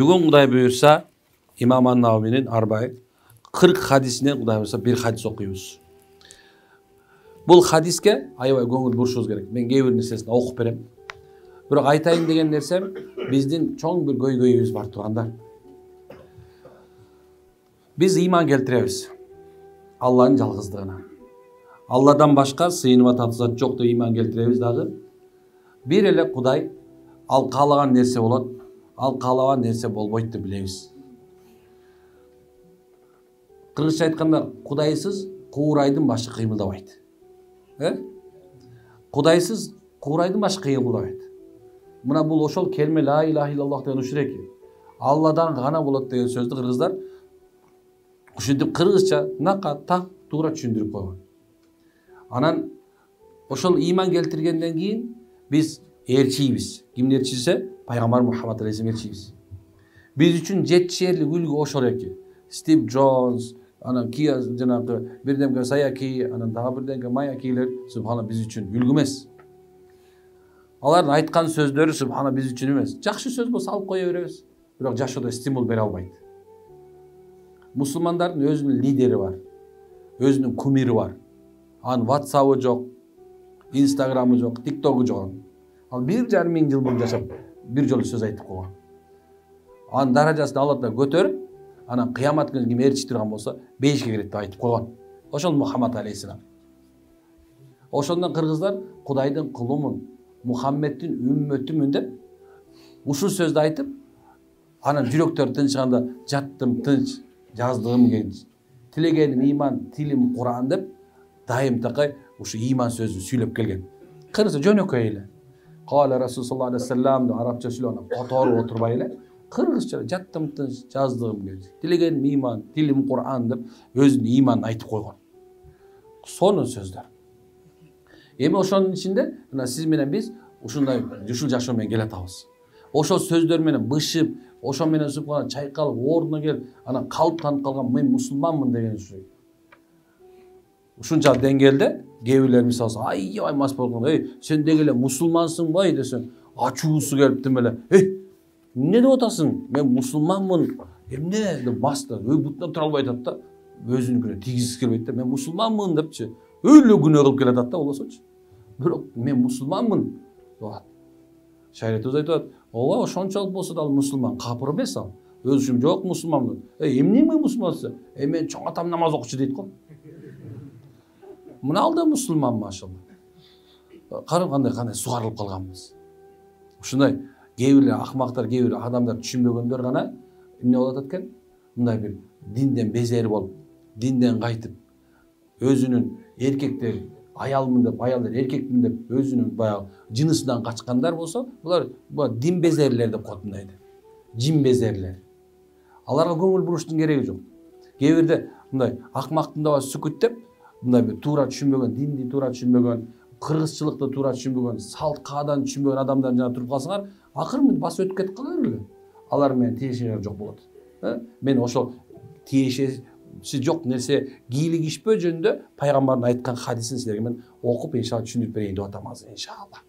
Бүгін Құдай бұйырса, İmam An-Nawawi'nin Arba'ı 40 hadisinden Құдай бұйырsa bir hadis okuyuz. Бұл хадиске аябай көңіл бұрышуымыз керек. Мен кейбір нәрсесін оқып берем. Бірақ айтайын деген нәрсем, біздің чоң бір көйгөйүбүз бар тұрғандар. Біз иман келтіреміз Алланың жалғыздығына. Алладан башқа сыйынып ататын зат жоқ деп иман келтіреміз дағы. Bir эле Құдай ал қалаған нәрсе болады, ал қалаған нәрсе болбойт деп білеміз. Қырғызша айтқанда, Құдайсыз қуырайдың башы қимылдабайды. Құдайсыз қуырайдың башы қимылдабайды. Мына бұл ошол келме ла илаха иллаллах деген ушуреки. Алладан ғана болады деген сөзді қырғыздар ушинтип кыргызча нака так туура түшүндүрүп койгон. Анан ошол иман келтиргенден кийин биз элчийбиз. Кимдин элчиси? Пайгамбар Мухаммад алейхиссалам элчийбиз. Биз үчүн жетишерлик үлгү ошол эки. Стив Джонс, анан Кия жанагы бирдемге Саяки, анан дагы бирдемге Маякилер субхана биз үчүн үлгү эмес. Алардын айткан сөздөрү субхана биз үчүн эмес. Жакшы сөз болсо алып кое беребиз. Бирок жашоодо стимул бере албайт. Мусулмандардын өзүнүн лидери бар. Өзүнүн кумири бар. Анын WhatsApp'ы жок, Instagram'ы жок, TikTok'у жок. Ал 1,5 миң жыл мурун жашап, бир жолу сөз айтып койгон. Анын даражасын Аллах көтөрүп, анан кыямат күнү ким ээрчи турган болсо, бейишке кирет деп айтып койгон. Ошол Мухаммад алейхиссалам. Ошондон кыргыздар Кудайдын кулумун, Мухаммеддин үммөтүмүн деп ушул сөздү айтып, анан жүрөктөрү тынчыганда жаттым тынч, жаздыгым кенч. Тилегеним иман, тилим Кур'ан деп дайым такай ушу иман сөзүн сүйлөп келген. Кыргызча жөнөкөй эле. Кала Расул саллаллаху алейхи вассалам деп арабча сүйлөгөн которуп отурбай эле. Кыргызча жаттым тынч, жаздыгым кенч. Тилегеним иман, тилим Кур'ан деп өзүнүн иманын айтып койгон. Сонун сөздөр. Эми ошонун ичинде мына сиз менен биз ушундай ушул жашоо менен келе атабыз. Ошол сөздөр менен бышып, ошо менен субхана чайкалып, ордуна келип, анан калып танып калган мен мусулманмын деген сөз. Ушунча деңгээлде кээ бирлер мисалы аябай мас болгондо, сен деги эле мусулмансыңбы десең, ачуусу келип тим эле, эмне деп атасың? Мен мусулманмын. Эмне деп маста, бутунан тура албай атат да, өзүнүкүнө тийгизгиси келбейт да, мен мусулманмын депчи. Өлө күнөө кылып келатат да болосочу. Бирок мен мусулманмын деп атат. Шариятыбыз айтып атат, ооба ошончолук болсо да ал мусулман, капыр эмес ал. Өзүм жок мусулманмын. Эмне мен мусулмансың? Мен чоң атам намаз окучу дейт го. Мына ал да мусулман машалла. Карап кандай сугарылып калганбыз. Ушундай кээ бир акмактар, кээ бир адамдар түшүнбөгөндөр гана эмне болуп атат экен? Мындай бир динден безери болуп, динден кайтып, өзүнүн эркектер аялмын деп, аялдар эркекмин деп өзүнүн баягы жынысынан качкандар болсо, булар дин безерлер деп коет мындайды. Жин безерлер. Аларга көңүл буруштун кереги жок. Кээ бирде мындай акмактын да сүкүт деп, мындай бир туура түшүнбөгөн, динди туура түшүнбөгөн, кыргызчылыкты туура түшүнбөгөн, салт каадан түшүнбөгөн адамдар жана туруп калсаңар, акыры басып өтүп кетип кала берели. Алар менен тиешеңер жок болот. Мен ошол тиешеси жок нерсе кийлигишпөө жөнүндө пайгамбардын айткан хадисин силерге мен окуп иншалла түшүндүрүп берейин деп атам азыр иншалла.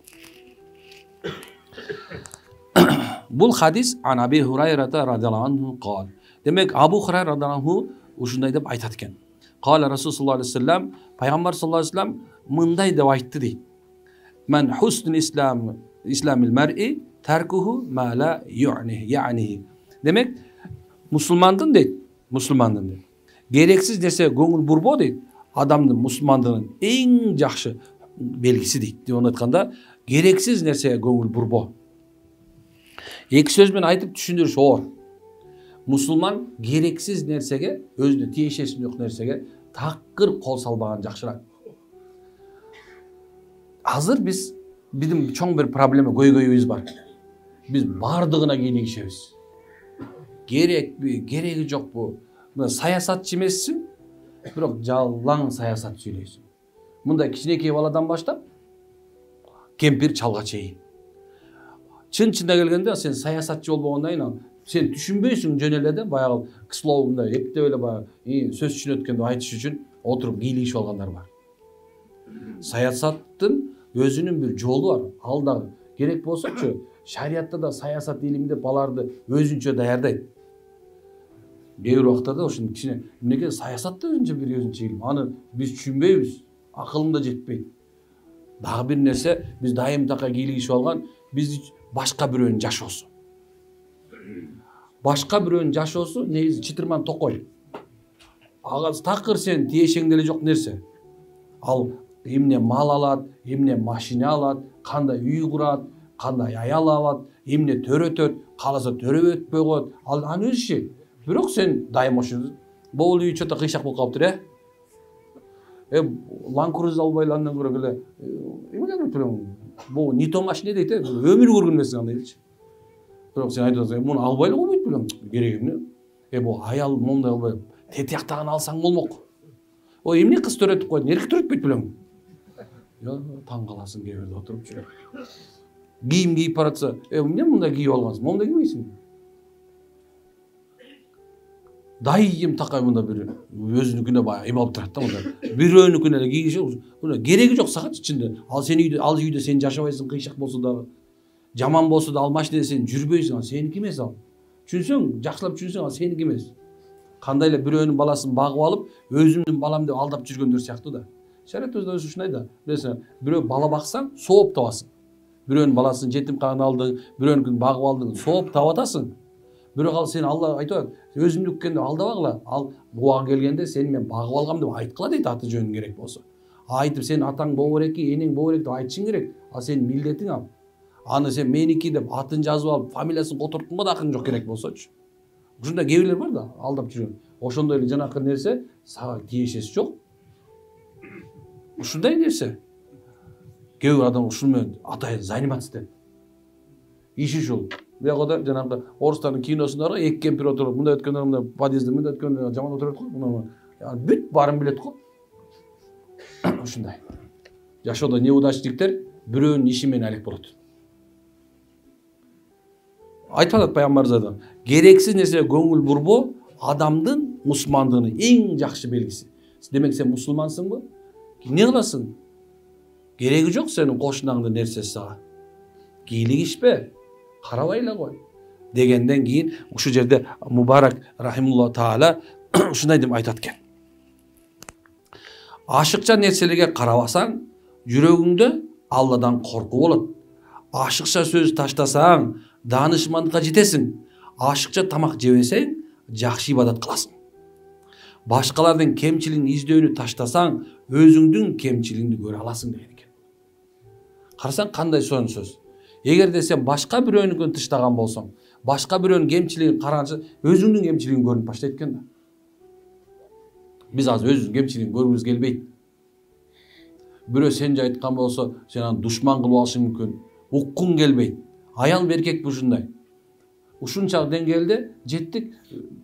Бул хадис ан Аби Хурайрата радиаллаху анху кал. Демек Абу Хурайра радиаллаху анху ушундай деп айтат экен. Кала Расул саллаллаху алейхи вассалам, пайгамбар саллаллаху алейхи вассалам мындай деп айтты дейт. Мен хуснул исламил мар'i таркуху ма ла ю'ниhi. Демек мусулмандын дейт, дейт. Керексиз нерсе көңүл бурбоо дейт. Адамдын мусулмандыгынын эң жакшы белгиси дейт. Деп айтканда, керексиз нерсеге көңүл бурбоо. Эки сөз менен айтып түшүндүрүш оор. Мусулман керексиз нерсеге, өзүнө тиешеси жок нерсеге такыр кол салбаган жакшыраак. Азыр биздин чоң бир проблема, көйгөйүбүз бар. Биз бардыгына кийлигишебиз. Керекпи, кереги жокпу? Саясатчы эмессиң, бирок жалаң саясат сүйлөйсүң. Мындай кичинекей баладан баштап кемпир чалга чейин. Чын-чынына келгенде сен саясатчы болбогондон кийин сен түшүнбөйсүң жөн эле да, баягы кыслоомда эптеп эле баягы сөз түшүнөт экенди айтыш үчүн отуруп кийлигишип алгандар бар. Саясаттын өзүнүн бир жолу бар. Ал дагы керек болсочу шариатта да саясат илимде баларды өзүнчө даярдайт. Кээ бир убактарда ушуну кичине эмнеге саясат да өзүнчө бир өзүнчө илим. Аны биз түшүнбөйбүз, акылым да жетпейт. Дагы бир нерсе, биз дайым такай кийлигишип алган, биз башка бирөөнүн жашоосу. Башка бирөөнүн жашоосу негизи чытырман токой. Ага такыр сен тиешең деле жок нерсе. Ал эмне мал алат, эмне машина алат, кандай үй курат, кандай аял алат, эмне төрөтөт, кааласа төрөбөтпөй коет. Ал анын өз иши. Бирок сен дайым ошо бул үй чөтө кыйшак болуп калыптыр, Land Cruiser албай андан көрө эле эмне кылып турам? Бул не то машина дейт, өмүр көргөн эмес кандай дейчи. Бирок сен айтып атасың, муну албай эле койбойт белең, керек эмне? Бул аял мондай албай, тетияктаган алсаң болмок. Ой, эмне кыз төрөтүп койдун, эркек төрөтпөйт белең. Таң каласың кээ бирде отуруп жүрөп. Кийим кийип баратса, эмне мындай кийип алгансың? Мондай кийбейсиң. Дайым такай мында бир өзүнүкүнө баягы эме алып турат да мында. Бирөөнүкүнө эле кийиши, кереги жок сага ичинде. Ал сен үйдө сен жашабайсың, кыйшак болсо дагы. Жаман болсо да ал машинеде сен жүрбөйсүң, ал сеники эмес ал. Түшүнсөң, жакшылап түшүнсөң, ал сеники эмес. Кандай эле бирөөнүн баласын багып алып, өзүмдүн балам деп алдап жүргөндөр сыяктуу да. Шариятыбызда өзү ушундай да. Десе, бирөө бала баксаң, сооп табасың. Бирөөнүн баласын жетимканага алдың, бирөөнүкүн багып алдың, сооп таап атасың. Бирок ал сен Алла айтып атат, өзүмдүккенде алдабагыла. Ал убагы келгенде сени мен багып алгам деп айткыла дейт, аты жөнүң керек болсо. Айтып сен атаң боло береки, энең боло береки деп айтышың керек. Ал сенин милдетиң ал. Аны сен меники деп атын жазып алып, фамилиясын которуптуңбу да акың жок керек болсочу. Ушундай кээ бирлер бар да, алдап жүргөн. Ошондой эле жанакы нерсе сага тиешеси жок. Ушундай нерсе. Кээ бир адам ушуну менен атай заниматься этет. Иши ушул. Бияга да жанагы орустардын киносунда эки кемпир отуруп, мындай өткөндө мындай подъездде, мындай өткөндө жаман отуруп го. Муну бүт баарын билет го. Ушундай. Жашоодо неудачниктер бирөөнүн иши менен алек болот. Айтып атат пайгамбарыбыз да, керексиз нерсеге көңүл бурбоо адамдын мусулмандыгынын эң жакшы белгиси. Демек сен мусулмансыңбы? Не кыласың? Кереги жок сенин кошунаңдын нерсеси сага. Кийлигишпе, карабай эле кой. Дегенден кийин ушул жерде Мубарак рахимулла таала ушундай деп айтат экен. Ашыкча нерселерге карабасаң, жүрөгүңдө Алладан коркуу болот. Ашыкча сөз таштасаң, данышмандыкка жетесиң. Ашыкча тамак жебесең, жакшы ибадат кыласың. Башкалардын кемчилигин издөөнү таштасаң, өзүңдүн кемчилигиңди көрө аласың деген экен. Карасаң кандай сонун сөз. Эгерде сен башка бирөөнүкүн тыштаган болсоң, башка бирөөнүн кемчилигин караганча, өзүңдүн кемчилигиң көрүнүп баштайт экен да. Биз азыр өзүбүздүн кемчилигин көргүбүз келбейт. Бирөө сен айткан болсо, сен аны душман кылып алышың мүмкүн. Уккуң келбейт. Аял эркек ушундай. Ушунчалык деңгээлде жеттик,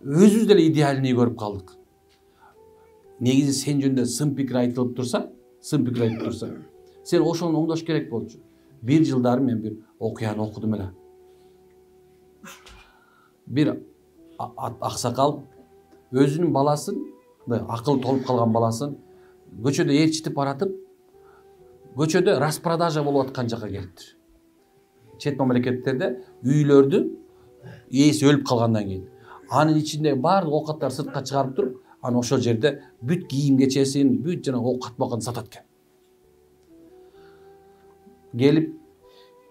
өзүбүз деле идеальный көрүп калдык. Негизи сен жөнүндө сын пикир айтылып турса, сен ошону оңдош керек болчу. Бир жылдары мен бир окуяны окудум эле. Бир аксакал өзүнүн баласын, акылы толуп калган баласын көчөдө ээрчитип баратып, көчөдө распродажа болуп аткан жака келиптир. Чет мамлекеттерде үйлөрдү ээси өлүп калгандан кийин анын ичиндеги баардык оокаттарды сыртка чыгарып туруп, аны ошол жерде бүт кийим кечесин, бүт жана оокат бакын сатат экен. Келип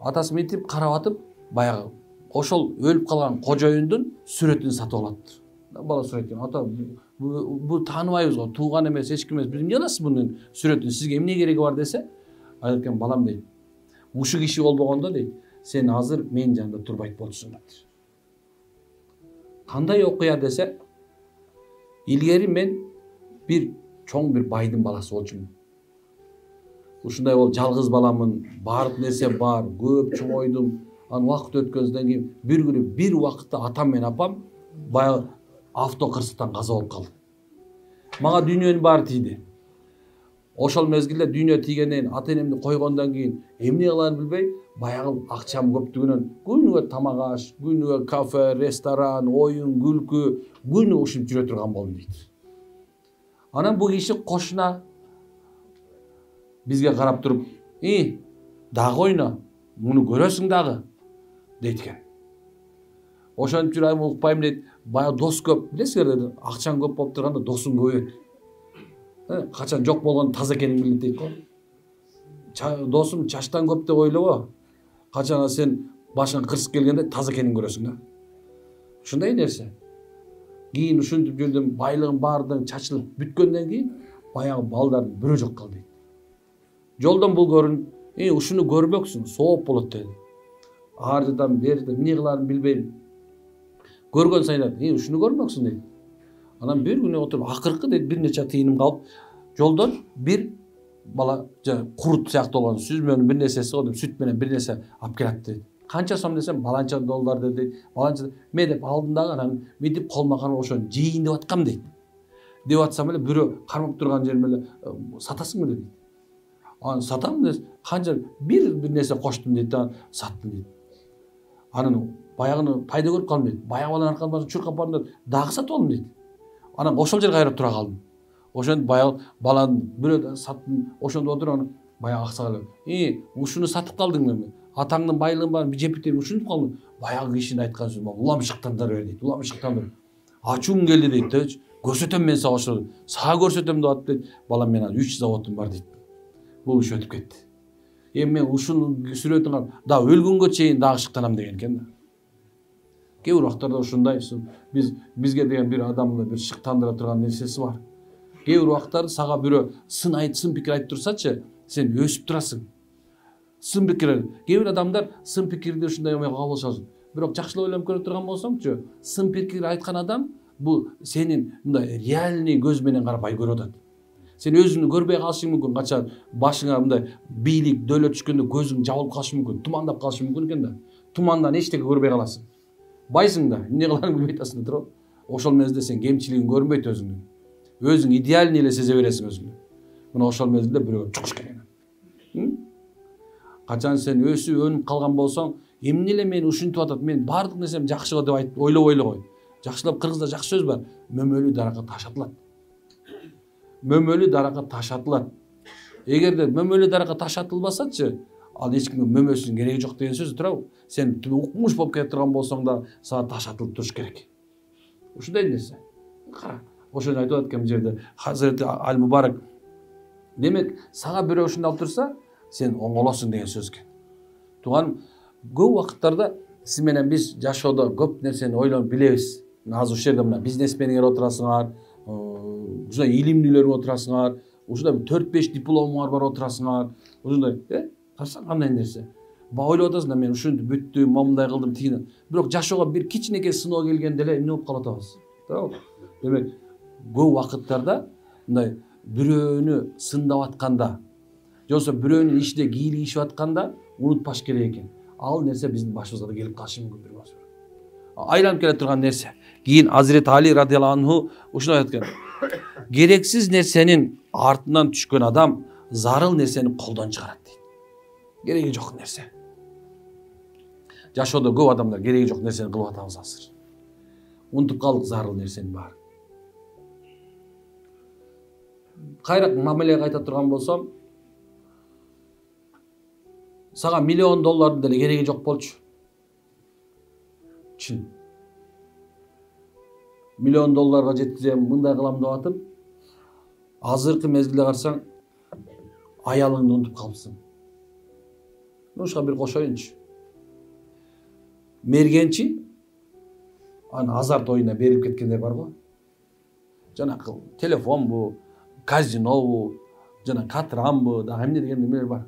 атасы мынтип карап атып, баягы ошол өлүп калган кожоюндун сүрөтүн сатып алат. Бала сурайт экен, ата бу тааныбайбыз го, тууган эмес, эч ким эмес, биз эмне аласыз мунун сүрөтүн, сизге эмне кереги бар десе, айтат экен, балам дейт, ушул киши болбогондо дейт, сен азыр менин жанымда турбайт болчусуң дейт. Кандай окуя десе, илгери мен бир чоң бир байдын баласы болчумун. Ушундай болуп жалгыз баламын, баардык нерсе бар, көп чоңойдум. Анан убакыт өткөндөн кийин бир күнү бир убакытта атам менен апам баягы авто кырсыктан каза болуп калды. Мага дүйнөнүн баары тийди. Ошол мезгилде дүйнө тийгенден ата энемди койгондон кийин эмне кыларын билбей, баягы акчам көптүгүнөн күнүгө тамак аш, күнүгө кафе, ресторан, оюн, күлкү, күнү ушинтип жүрө турган болдум дейт. Анан бу киши кошуна бизге карап туруп, дагы ойно, муну көрөсүң дагы дейт экен. Ошентип жүрөм укпайм дейт. Баягы дос көп, билесиңер дейт. Акчаң көп болуп турганда досуң көбөйөт. Качан жок болгон таза экенин билет дейт го. Досум чачтан көп деп ойлобо. Качан сен башыңа кырсык келгенде таза экенин көрөсүң да. Ушундай нерсе. Кийин ушинтип жүрдүм, байлыгым баардыгы чачылып бүткөндөн кийин баягы балдардын бирөө жок калды дейт. Жолдон бул көрүн, ушуну көрбөксүң, сооп болот dedi. Ар жадан бери жадан эмне кыларын билбейм. Көргөн сайын ушуну көрмөксүң дейт. Анан бир күнү отуруп акыркы дейт бир нече тыйыным калып, жолдон бир бала курут сыяктуу болгон сүзмөнүн бир нерсеси го деп сүт менен бир нерсе алып келет дейт. Канча сом десем, баланча доллар дейт. Баланча мен деп алдым дагы, анан мынтип колума карап ошону жейин деп аткам дейт. Деп атсам эле бирөө кармап турган жериме эле сатасыңбы дейт. Анан сатам дейт. Канча бир нерсе коштум дейт да, саттым дейт. Анан баягыны пайда көрүп калдым дейт. Баягы баланын аркасынан чуркап бардым дейт. Дагы сатып алдым дейт. Анан ошол жерге кайрап тура калдым. Ошентип баягы баланы бирөө саттым. Ошондо отуруп баягы аксагал ушуну сатып калдың атаңдын байлыгын баарын жепитип ушинтип калдым. Баягы кишинин айткан сөзү уламшыктандар дейт. Уламшыктандар. Ачууң келди дейт. Көрсөтөм мен сага ошо. Сага көрсөтөм деп атып дейт. Балам мен 3 заводум бар дейт. Бул иш өтүп кетти. Мен ушуну сүрөтүн да өлгөнгө чейин дагы шыктанам деген экен да. Кээ бир убактарда ушундай бизге деген бир адамды бир шыктандыра турган нерсеси бар. Кээ бир убактар сага бирөө сын пикир айтып турсачы, сен өсүп турасың. Сын пикир. Кээ бир адамдар сын пикирди ушундай кабыл алышат. Бирок жакшылап ойлонуп көрө турган болсоңчу, сын пикир айткан адам бул сенин мындай реальный көз менен карап ай көрүп атат. Сен өзүңдү көрбөй калышың мүмкүн, качан башыңа мындай бийлик, дөөлөт түшкөндө көзүң жабылып калышы мүмкүн, тумандап калышы мүмкүн экен да. Тумандан эчтеке көрбөй каласың. Байсың да, эмне кыларыңды билбей атасың да туруп. Ошол мезгилде сен кемчилигиң көрүнбөйт өзүңдүн. Өзүң идеальный эле сезе бересиң өзүңдү. Мына ошол мезгилде бирөө чукуш керек. Качан сен өсүп өнүп калган болсоң, эмне эле мени ушинтип атат, мен баардык нерсем жакшы го деп айтып ойлой кой. Жакшылап кыргызда жакшы сөз бар. Мөмөлүү даракка таш атылат. Мөмөлүү даракка таш атылат. Эгерде мөмөлүү даракка таш атылбасачы, ал эч кимге мөмөсүнүн кереги жок деген сөз турабы? Сен укмуш болуп кетип турган болсоң да, сага таш атылып туруш керек. Ушундай нерсе. Кара, ошону айтып атат экен жерде Хазирети Аль-Мубарак. Демек, сага бирөө ушундай алып турса, сен оңолосуң деген сөз экен. Туган көп убакыттарда сиз менен биз жашоодо көп нерсени ойлонуп билебиз. Азыр ушул жерде мына бизнес мениңер отурасыңар, ушундай илимдүүлөр отурасыңар, ушундай 4-5 дипломуңар бар отурасыңар, ушундай, карасаң кандай нерсе. Ойлоп атасың да мен ушинтип бүттүм, момундай кылдым, тигине. Бирок жашоого бир кичинекей сыноо келгенде эле эмне болуп калып атабыз. Туурабы? Демек, көп убакыттарда мындай бирөөнү сындап атканда, же болбосо бирөөнүн ишине кийлигишип атканда унутпаш керек экен. Ал нерсе биздин башыбызга да келип калышы мүмкүн бир башка. Айланып келе турган нерсе. Кийин Азирет Али радыйаллаху анху ушуну айткан. Керексиз нерсенин артынан түшкөн адам зарыл нерсени колдон чыгарат дейт. Кереги жок нерсе. Жашоодо көп адамдар кереги жок нерсени кылып атабыз азыр. Унутуп калдык зарыл нерсенин баарын. Кайра мамилеге кайта турган болсом, сага $1 миллион деле кереги жок болчу. Чын. $1 миллион жеткизем, мындай кылам деп атып, азыркы мезгилде карасаң, аялыңды унутуп калыпсың. Ушуга бир кошоюнчу. Мергенчи, азарт оюна берилип кеткендер бар го. Жанакы телефонбу, казинобу, жана катрамбы, дагы эмне деген немелер бар.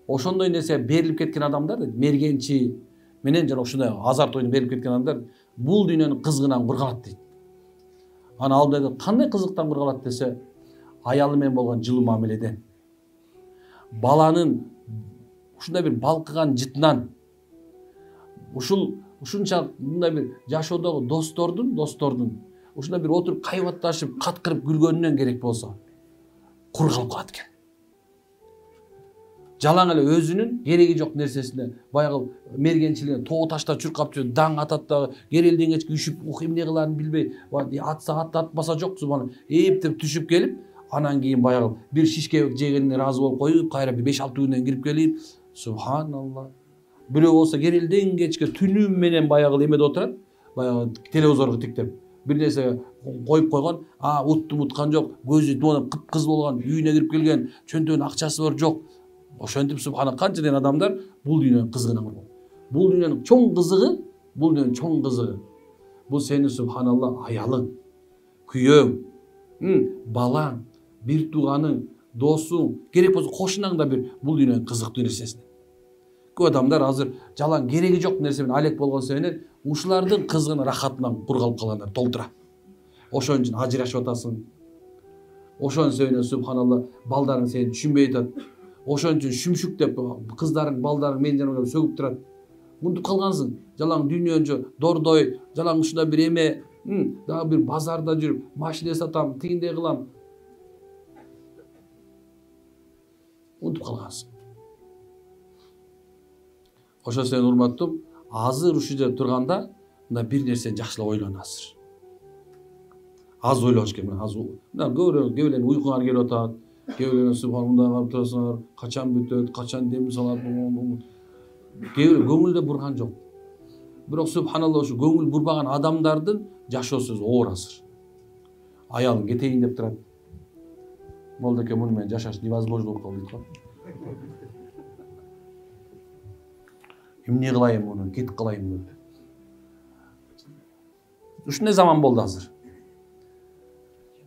Ошондой нерсе берилип кеткен адамдар, мергенчи менен жана ушундай азарт оюна берилип кеткен адамдар бул дүйнөнүн кызыгынан кургалат дейт. Ана алдыда кандай кызыктан кургалат десе, аялы менен болгон жылуу мамиледен, баланын ушундай бир балкыган жытынан, ушунчалык мындай бир жашоодогу достордун ушундай бир отуруп кайбатташып, каткырып күлгөнүнөн керек болсо, кургалып калат экен. Жалаң эле өзүнүн кереги жок нерсесине, баягы мергенчилигине тоо ташта чуркап жүрүп, даң атат да, керелден кечке үшүп, эмне кыларын билбей, атса атты, атпаса жок, субхан, эптеп түшүп келип, анан кийин баягы бир шишке жегенине ыраазы болуп коюп, кайра бир 5-6 күндөн кирип келип, Субханалла. Бирөө болсо керелден кечке түнү менен баягы эмеде отурат, баягы телевизорго тиктеп бир нерсе коюп койгон, утту уткан жок, көзү туанып кыпкызыл болгон, үйүнө кирип келген, чөнтөгүнүн акчасы бар жок. Ошентип субхана канча деген адамдар бул дүйнөнүн кызыгына курган. Бул дүйнөнүн чоң кызыгы, бул сени субханалла аялың, күйөөң, балаң, бир тууганың, досуң, керек болсо кошунаң да бир бул дүйнөнүн кызыктуу нерсесин. Көп адамдар азыр жалаң кереги жок нерсе менен алек болгон себебинен ушулардын кызыгын рахатынан кур калып калгандар толтура. Ошон үчүн ажырашып атасың. Ошон себебинен субханалла балдарың сени түшүнбөй атат. Ошон үчүн шүмшүк деп кыздарың, балдарың менин жаныма сөгүп турат. Мынтип калгансың. Жалаң дүйнөнчө дордой, жалаң ушундай бир эме, дагы бир базарда жүрүп, машина сатам, тигиндей кылам. Мынтип калгансың. Ошо сен урматтуу, азыр ушул жерде турганда, мына бир нерсени жакшылап ойлон азыр. Аз ойлош керек, аз. Мына көбөлөрүң уйкуңар келип атат. Көбөлөрүң субханалла калып турасыңар, качан бүтөт, качан дем салат. Көбөлөр көңүлдө бурган жок. Бирок субханалла ушу көңүл бурбаган адамдардын жашоосу оор азыр. Аялың кетейин деп турат. Молдоке муну менен жашаш невозможно болуп калды дейт го. Эмне кылайын муну, кетип калайын муну. Ушундай заман болду азыр.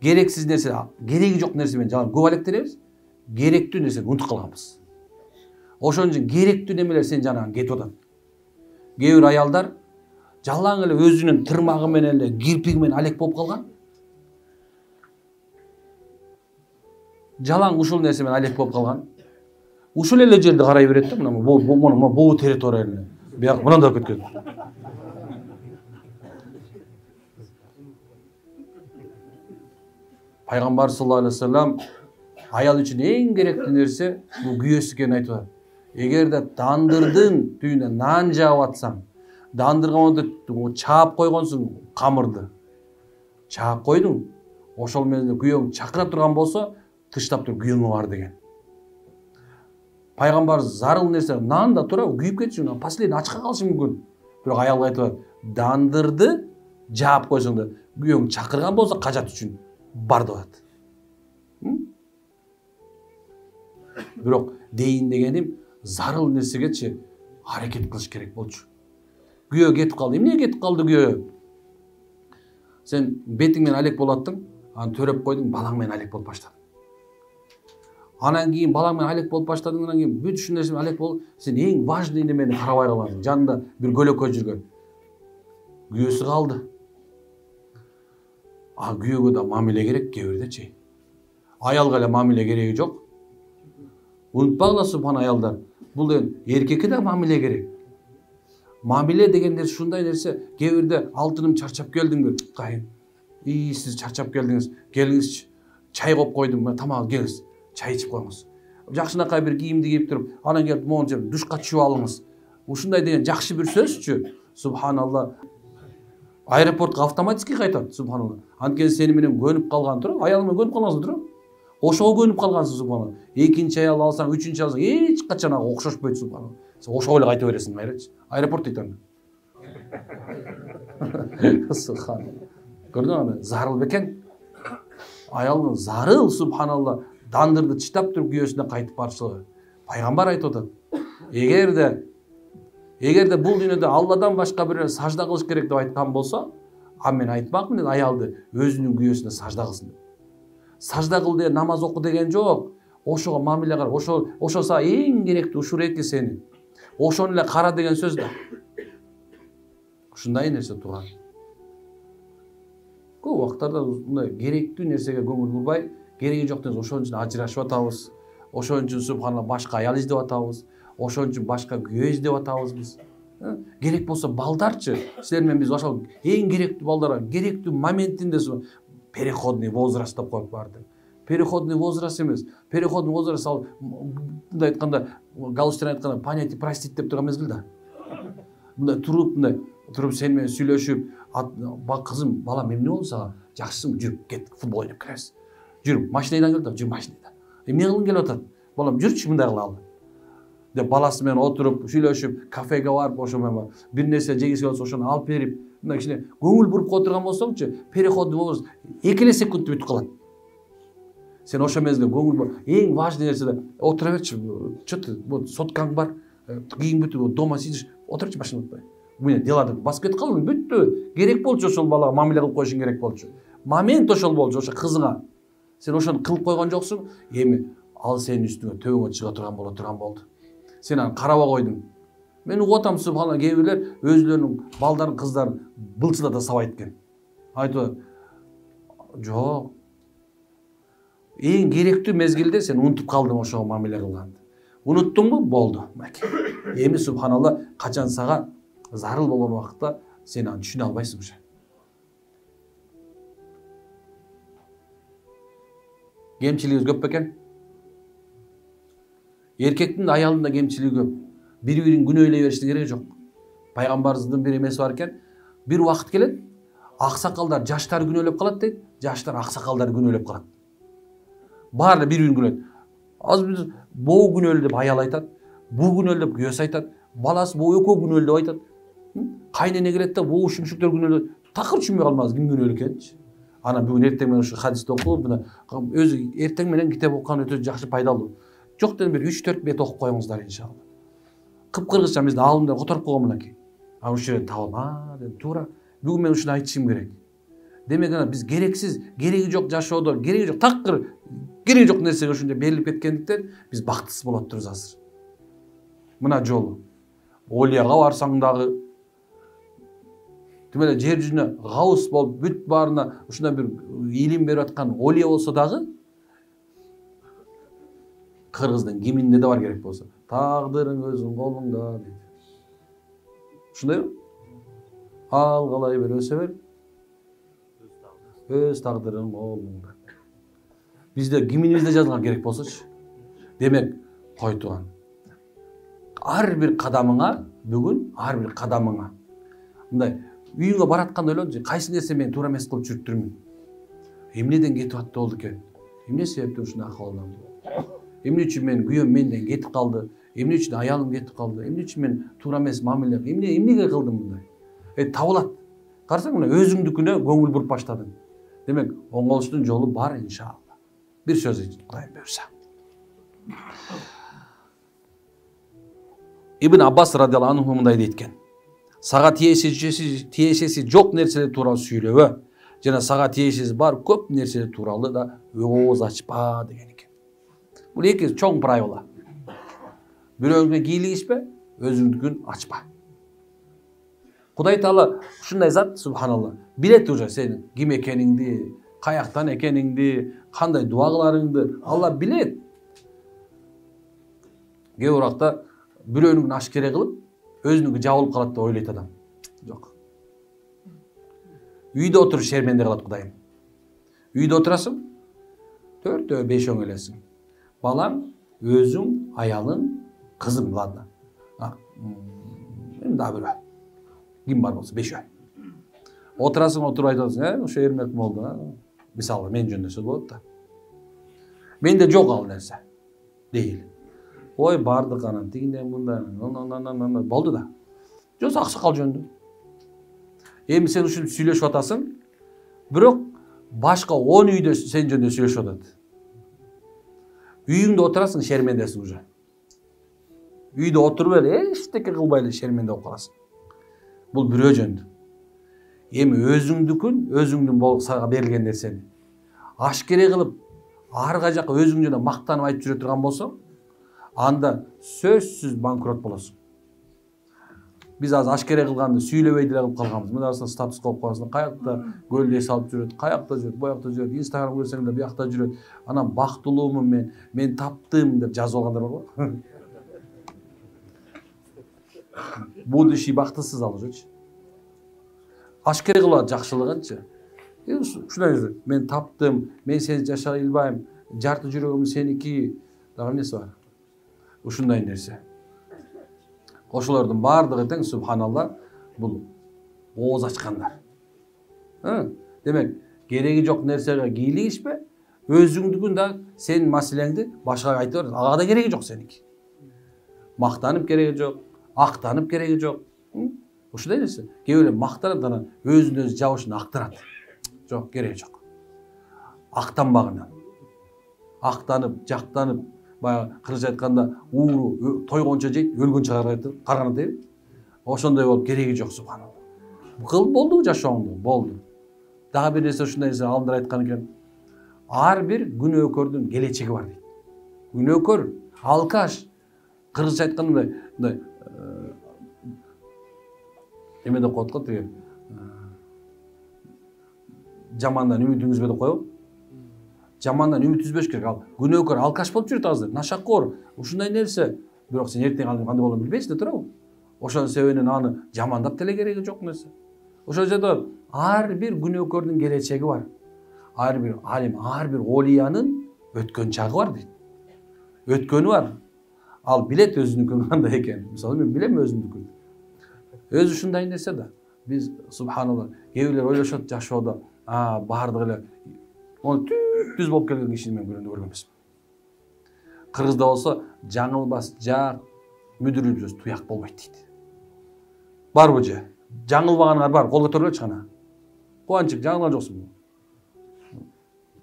Керексиз нерсе, кереги жок нерсе менен жалаң көп алектенебиз. Керектүү нерсени унутуп калганбыз. Ошон үчүн керектүү немелер сен жанаган кетип атат. Кээ бир аялдар жалаң эле өзүнүн тырмагы менен эле кирпиги менен алек болуп калган. Жалаң ушул нерсе менен алек болуп калган. Ушул эле жерди карай берет да, мына бул территорияны. Бияк мындай болуп кеткен. Пайгамбар саллаллаху алейхи вассалам аял үчүн эң керектүү нерсе бул күйөөсү экенин айтып атат. Эгерде дандырдын түйүнө нан жаап атсаң, дандырга чаап койгонсуң камырды. Чаап койдуң. Ошол менен күйөөң чакыра турган болсо, тыштап туруп күйөөңө бар деген. Пайгамбар зарыл нерсе нан да тура күйүп кетиши, последний ачка калышы мүмкүн. Бирок аялга айтып атат, дандырды жаап койсоң да күйөөң чакырган болсо кажат үчүн бар деп атат. Бирок дейин дегеним зарыл нерсегечи аракет кылыш керек болчу. Күйөө кетип калды. Эмне кетип калды күйөө? Сен бетиң менен алек болаттың, аны төрөп койдуң, балаң менен алек болуп баштадың. Анан кийин балаң менен алек болуп баштадың, анан кийин бүт ушул нерсе менен алек болуп, сен эң важный немени карабай каласың. Жанында бир көлөкө жүргөн. Күйөөсү калды. Күйөөгө да мамиле керек кээ бирдечи. Аялга эле мамиле кереги жок. Унутпагыла субхан аялдар. Бул эркекке да мамиле керек. Мамиле деген нерсе ушундай нерсе, кээ бирде алтыным чарчап келдиңби? Кайын. Сиз чарчап келдиңиз. Келиңизчи. Чай коюп койдум, тамак келиңиз. Чай ичип коюңуз. Жакшынакай бир кийимди кийип туруп, анан келип монча душка түшүп алыңыз. Ушундай деген жакшы бир сөзчү. Субханалла. Аэропортко автоматически кайтат, субханалла. Анткени сени менен көнүп калган туруп, аялың менен көнүп калгансың туруп. Ошого көнүп калгансың субханалла. Экинчи аял алсаң, үчүнчү алсаң, эч качан окшошпойт субханалла. Сен ошого эле кайта бересиң, майрачы. Аэропорт дейт аны. Субханалла. Көрдүң аны, зарыл бекен. Аялың зарыл субханалла. Дандырды чыштап туруп күйөөсүнө кайтып барышы. Пайгамбар айтып атат. Эгерде бул дүйнөдө Алладан башка бирөө сажда кылыш керек деп айткан болсо, мен айтмакмын деп аялды өзүнүн күйөөсүнө сажда кылсын. Сажда кыл деген намаз оку деген жок. Ошого мамиле кар. Ошо са эң керектүү ушуреки сени. Ошону эле кара деген сөз да. Ушундай нерсе турган. Көп убактарда мындай керектүү нерсеге көңүл бурбай, кереги жок деген ошон үчүн ажырашып атабыз. Ошон үчүн субханалла башка аял издеп атабыз. Ошон үчүн башка күйөө издеп атабыз биз. Керек болсо балдарчы. Силер менен биз ошол эң керектүү балдарга керектүү моментинде переходный возраст деп коюп барды. Переходный возраст эмес. Переходный возраст ал мындай айтканда, галустин айтканда понятие простить деп турган мезгил да. Мындай туруп сен менен сүйлөшүп, кызым, балам эмне болду сага? Жакшысыңбы? Жүр, кет, футбол ойноп келебиз. Жүр, машинайдан кел да, жүр машинайда. Эмне кылгың келип атат? Балам, жүрчү мындай кылалы. деп баласы менен отуруп сүйлөшүп кафеге барып ошо менен бир нерсе жегиси келсе ошону алып берип мындай кичине көңүл буруп кое турган болсоңчу переходный возраст 2 секундта бүтүп калат. Сен ошо мезгилде көңүл эң важный нерсе отура берчи, что ты вот соткаң бар, кийин бүтүп дома сидишь, отурчу машина утпай. Мына деларды басып кетип калдың, бүттү. Керек болчу ошол балага мамиле кылып коюшуң керек болчу. Момент ошол болчу, ошо кызыңа. Сен ошону кылып койгон жоксуң, эми ал сенин үстүңө төбөңө чыга турган боло турган болду. Сен аны карабай койдуң. Мен угуп атам, субханалла, кээ бирлер өзүлөрүнүн балдарын, кыздарын былчылата сабайт экен. Айтып, жок. Эң керектүү мезгилде сен унутуп калдың ошого мамиле кылганды. Уnuттуңбу? Болду. Эми субханалла, качан сага зарыл болгон убакытта сен аны түшүнө албайсың уже. Кемчилигибиз көп бекен? Эркектин аялдын да кемчилиги көп. Бири-бирин күнөөлөй бериштин кереги жок. Пайгамбарыбыздын бир эмеси бар экен. Бир убакыт келет, аксакалдар жаштар күнөөлөп калат дейт, жаштар аксакалдарды күнөөлөп калат. Баары бири-бирин күнөөлөйт. Азыр биз боо күнөөлө деп аял айтат, буу күнөөлө деп күйөөсү айтат, баласы боо экөө күнөөлө деп айтат. Кайнене келет да боо шүмшүктөр күнөөлө. Такыр түшүнбөй калмабыз ким күнөөлө экенчи. Ана бүгүн эртең менен ушу хадисти окуп, мына өзү эртең менен китеп окуган өтө жакшы пайдалуу. Жок дедим, бир 3-4 бет окуп коюңуздар иншалла. Кыпкыргызча бизде аалымдар которуп койгон мынакей. Ушул жерде табылма деп туура. Бүгүн мен ушуну айтышым керек. Демек ана биз керексиз, кереги жок жашоодо, кереги жок такыр, кереги жок нерсеге ушунча берилип кеткендиктен биз бактысыз болуп атырбыз азыр. Мына жолу. Олияга барсаң дагы, тим эле жер жүзүнө гаус болуп бүт баарына ушундай бир илим берип аткан олия болсо дагы кыргыздын киминде да бар керек болсо, тагдырың өзүң колуңда дейт. Ушундайбы? Ал калай бер өсө бер. Өз тагдырың колуңда. Бизде киминибизде жазылган керек болсочу. Демек, кой туган. Ар бир кадамыңа, бүгүн ар бир кадамыңа. Мындай үйүңө баратканда ойлончу, кайсы нерсе мени туура эмес кылып жүрүптүрмүн. Эмнеден кетип атты болду экен? Эмне себептен ушундай акыбалдам? Эмне үчүн мен күйөөм менден кетип калды? Эмне үчүн аялым кетип калды? Эмне үчүн мен туура эмес мамиле, эмнеге кылдым мындай? Табылат. Карасаң мына өзүңдүкүнө көңүл буруп баштадың. Демек, оңолуштун жолу бар иншалла. Bir söz için Kudayım buyursa. İbn Abbas radıyallahu anh mындай deytken. Sağa tiyешеси жок нерселер тууралуу сүйлөбө. Жана сага тиешеси бар көп нерселер тууралуу да ооз ачпа деген экен. Бул эки чоң правила. Бирөөгө кийлигишпе, өзүңдүкүн ачпа. Кудай Таала ушундай зат, субханалла, билет уже сенин ким экениңди, каяктан экениңди, кандай дуа кыларыңды, Алла билет. Кээ уракта бирөөнүн ашкере кылып, өзүнүкү жабылып калат деп ойлойт адам. Жок. Үйдө отуруп шерменде кылат Кудайым. Үйдө отурасың, 4-5 элесиң. Балаң, өзүң, аялың, кызың, ладно. Мен да бирөө. Ким бар болсо 5 ай. Отурасың, отуруп айтасың, ошо эрмек болду. Мисалы, мен жөнүндө сөз болот да. Менде жок ал нерсе. Дейил. Ой, бардык анан тигинден мындай, болду да. Жок аксакал жөнүндө. Эми сен ушинтип сүйлөшүп атасың, бирок башка 10 үйдө сен жөнүндө сүйлөшүп атат. Үйүңдө отурасың, шермендесиң уже. Үйдө отуруп эле, эчтеке кылбай эле шерменде болуп каласың. Бул бирөө жөнүндө. Эми өзүңдүн сага берилген нерсени ашкере кылып, арга жака өзүң жөнүндө мактанып айтып жүрө турган болсоң, анда сөзсүз банкрот болосуң. Биз азыр ашкере кылганды сүйлөбөй деле кылып калганбыз. Мына статус коюп коесуң, каякта көлдө салып жүрөт, каякта жүрөт, боякта жүрөт, Instagram көрсөң да буякта жүрөт. Анан бактылуумун мен таптым деп жазып алгандар бар го. Будущий бактысыз ал ошочу. Ашкере кылат жакшылыгынчы. Ушундай мен таптым, мен сени жашай албайм, жарты жүрөгүм сеники, дагы эмнеси бар? Ушундай нерсе. Ошолордун баардыгы тең субханалла бул ооз ачкандар. Демек, кереги жок нерсеге кийлигишпе, өзүңдүкүн да сенин маселеңди башкага айта бер. Ага да кереги жок сеники. Мактанып кереги жок, актанып кереги жок. Ушундай нерсе. Кээ бирөө мактанып анан өзүн өзү жабышын актырат. Жок, кереги жок. Актанбагынан. Актанып, жактанып, баягы кыргызча айтканда ууру тойгончо жейт, өлгөнчө каргана дейт. Ошондой болуп кереги жок, субханалла. Кыл болду жашооңду, болду. Дагы бир нерсе ушундай нерсе алдындар айткан экен. Ар бир күнөөкөрдүн келечеги бар дейт. Күнөөкөр, алкаш, кыргызча айтканда мындай эме деп коет го тиги жамандан үмүт үзбө деп коебу. Жамандан үмүт үзбөш керек. Ал күнөөкөр, алкаш болуп жүрөт азыр, нашакор, ушундай нерсе. Бирок сен эртең кандай болоорун билбейсиң да туурабы? Ошонун себебинен аны жамандап деле кереги жок нерсе. Ошол жерде ар бир күнөөкөрдүн келечеги бар. Ар бир алим, ар бир олиянын өткөн чагы бар дейт. Өткөнү бар. Ал билет өзүнүкүн кандай экенин. Мисалы мен билем өзүмдүкүн. Өзү ушундай нерсе да. Биз субханалла, кээ бирлер ойлошот жашоодо, баардыгы эле түз болуп келген кишини мен көргөн эмесмин. Кыргызда болсо жаңылбас жак мүдүрүлбөс туяк болбойт дейт. Барбы же? Жаңылбаганыңар бар, кол көтөргүлөчү кана. Кубанчык жаңылган жоксуңбу?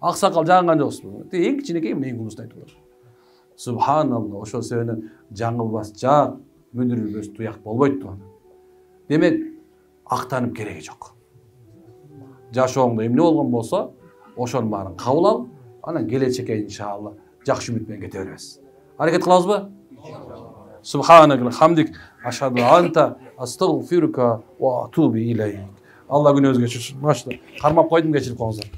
Аксакал жаңылган жоксуңбу? Эң кичинекей эң кулусту айтып атат. Субханалла, ошол себептен жаңылбас жак мүдүрүлбөс туяк болбойт да. Демек, актанып кереги жок. Жашооңдо эмне болгон болсо, ошонун баарын кабыл ал, анан келечекке иншалла жакшы үмүт менен кете беребиз. Аракет кылабызбы? Субханакалла хамдик ашхаду анта астагфирука ва атубу илейк. Алла күнөөбүзгө кечирсин. Машалла. Кармап койдум, кечирип коюңуздар.